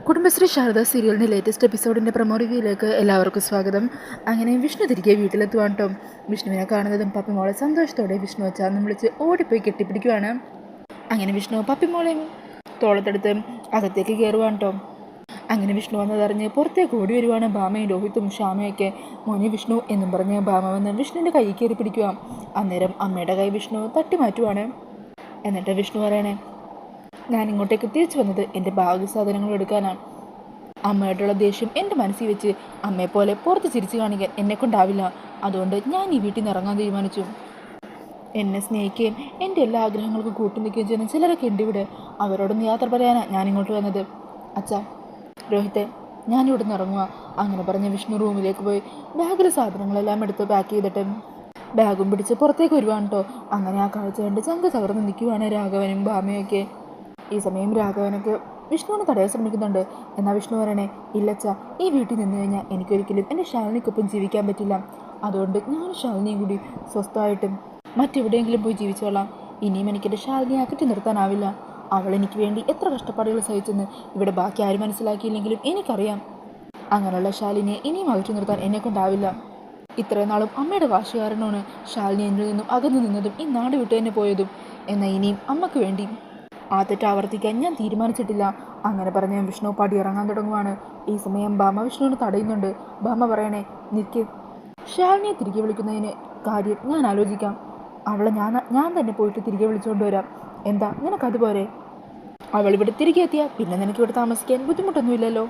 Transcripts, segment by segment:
കുടുംബശ്രീ ശാരദ സീരിയലിൻ്റെ latest എപ്പിസോഡിൻ്റെ promo റിവ്യൂയിലേക്ക് എല്ലാവർക്കും സ്വാഗതം. അങ്ങനെ വിഷ്ണു തിരികെ വീട്ടിലെത്തുവാൻ കേട്ടോ. വിഷ്ണുവിനെ കാണുന്നതും പപ്പിമോളെ സന്തോഷത്തോടെ വിഷ്ണു അച്ചാന്ന് വിളിച്ച് ഓടിപ്പോയി കെട്ടിപ്പിടിക്കുവാണ്. അങ്ങനെ വിഷ്ണു പപ്പിമോളെയും തോളത്തെടുത്ത് അകത്തേക്ക് കയറുവാൻ കേട്ടോ. അങ്ങനെ വിഷ്ണു വന്നതറിഞ്ഞ് പുറത്തേക്ക് ഓടി വരുവാണ് ഭാമയും രോഹിത്തും ശ്യാമയൊക്കെ. മോനെ വിഷ്ണു എന്നും പറഞ്ഞ് ഭാമ വന്ന് വിഷ്ണുവിൻ്റെ കൈ കയറി പിടിക്കുക. അന്നേരം അമ്മയുടെ കൈ വിഷ്ണു തട്ടി മാറ്റുവാണ്. എന്നിട്ട് വിഷ്ണു പറയണേ, ഞാൻ ഇങ്ങോട്ടേക്ക് തിരിച്ചു വന്നത് എൻ്റെ ഭാഗ്യ സാധനങ്ങൾ എടുക്കാനാണ്. അമ്മയോടുള്ള ദേഷ്യം എൻ്റെ മനസ്സിൽ വെച്ച് അമ്മയെപ്പോലെ പുറത്ത് ചിരിച്ചു കാണിക്കാൻ എന്നെക്കൊണ്ടാവില്ല. അതുകൊണ്ട് ഞാൻ ഈ വീട്ടിൽ നിന്ന് ഇറങ്ങാൻ തീരുമാനിച്ചു. എന്നെ സ്നേഹിക്കുകയും എൻ്റെ എല്ലാ ആഗ്രഹങ്ങൾക്കും കൂട്ടു നിൽക്കുകയും ചെയ്യുന്ന ചിലരൊക്കെ ഉണ്ട് ഇവിടെ. അവരോടൊന്ന് യാത്ര പറയാനാണ് ഞാൻ ഇങ്ങോട്ട് വന്നത്. അച്ഛാ, രോഹിത്തെ, ഞാനിവിടെ നിന്ന് ഇറങ്ങുക. അങ്ങനെ പറഞ്ഞ് വിഷ്ണു റൂമിലേക്ക് പോയി ബാഗിലെ സാധനങ്ങളെല്ലാം എടുത്ത് പാക്ക് ചെയ്തിട്ട് ബാഗും പിടിച്ച് പുറത്തേക്ക് വരുവാണ് കേട്ടോ. അങ്ങനെ ആ കാഴ്ച കണ്ട് ചങ്ക തകർന്ന് നിൽക്കുവാണ് രാഘവനും ഭാമയൊക്കെ. ഈ സമയം രാഘവനൊക്കെ വിഷ്ണുവിനെ തടയാൻ ശ്രമിക്കുന്നുണ്ട്. എന്നാൽ വിഷ്ണു പറയണേ, ഇല്ലച്ച, ഈ വീട്ടിൽ നിന്ന് കഴിഞ്ഞാൽ എനിക്കൊരിക്കലും എൻ്റെ ശാലിനിക്കൊപ്പം ജീവിക്കാൻ പറ്റില്ല. അതുകൊണ്ട് ഞാൻ ശാലിനിയും കൂടി സ്വസ്ഥമായിട്ടും മറ്റെവിടെയെങ്കിലും പോയി ജീവിച്ചോളാം. ഇനിയും എനിക്കെൻ്റെ ശാലിനിയെ അകറ്റി നിർത്താനാവില്ല. അവൾ എനിക്ക് വേണ്ടി എത്ര കഷ്ടപ്പാടുകൾ സഹിച്ചെന്ന് ഇവിടെ ബാക്കി ആരും മനസ്സിലാക്കിയില്ലെങ്കിലും എനിക്കറിയാം. അങ്ങനെയുള്ള ശാലിനിയെ ഇനിയും അകറ്റി നിർത്താൻ എന്നെക്കൊണ്ടാവില്ല. ഇത്രയും നാളും അമ്മയുടെ വാശി കാരണമാണ് ശാലിനി എന്നിൽ നിന്നും അകന്നു നിന്നതും ഈ നാട് വിട്ടു തന്നെ പോയതും. എന്നാൽ ഇനിയും അമ്മയ്ക്ക് വേണ്ടി ആ തെറ്റ് ആവർത്തിക്കാൻ ഞാൻ തീരുമാനിച്ചിട്ടില്ല. അങ്ങനെ പറഞ്ഞ് വിഷ്ണു പടി ഇറങ്ങാൻ തുടങ്ങുവാണ്. ഈ സമയം ഭാമ വിഷ്ണുവിനെ തടയുന്നുണ്ട്. ഭാമ പറയണേ, നിൽക്ക്, ശാലിനിയെ തിരികെ വിളിക്കുന്നതിന് കാര്യം ഞാൻ ആലോചിക്കാം. അവളെ ഞാൻ തന്നെ പോയിട്ട് തിരികെ വിളിച്ചുകൊണ്ട് വരാം. എന്താ നിനക്കതുപോലെ? അവളിവിടെ തിരികെ എത്തിയാൽ പിന്നെ നിനക്കിവിടെ താമസിക്കാൻ ബുദ്ധിമുട്ടൊന്നുമില്ലല്ലോ.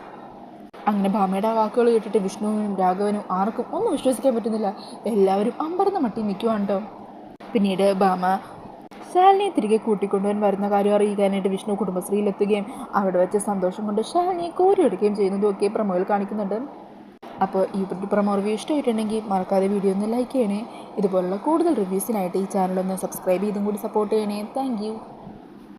അങ്ങനെ ഭാമയുടെ ആ വാക്കുകൾ കേട്ടിട്ട് വിഷ്ണുവിനും രാഘവനും ആർക്കും ഒന്നും വിശ്വസിക്കാൻ പറ്റുന്നില്ല. എല്ലാവരും അമ്പരന്ന മട്ടി നിൽക്കുവാണ് കേട്ടോ. പിന്നീട് ഭാമ ശാലിനിയെ തിരികെ കൂട്ടിക്കൊണ്ടുവരാൻ വരുന്ന കാര്യം അറിയിക്കാനായിട്ട് വിഷ്ണു കുടുംബശ്രീയിലെത്തുകയും അവിടെ വെച്ച് സന്തോഷം കൊണ്ട് ശാലിനിയെ കോരിയെടുക്കുകയും ചെയ്യുന്നതും ഒക്കെ പ്രൊമോയിൽ കാണിക്കുന്നുണ്ട്. അപ്പോൾ ഈ പ്രൊമോ റിവ്യൂ ഇഷ്ടമായിട്ടുണ്ടെങ്കിൽ മറക്കാതെ വീഡിയോ ഒന്ന് ലൈക്ക് ചെയ്യണേ. ഇതുപോലുള്ള കൂടുതൽ റിവ്യൂസിനായിട്ട് ഈ ചാനലൊന്ന് സബ്സ്ക്രൈബ് ചെയ്തും കൂടി സപ്പോർട്ട് ചെയ്യണേ. Thank you.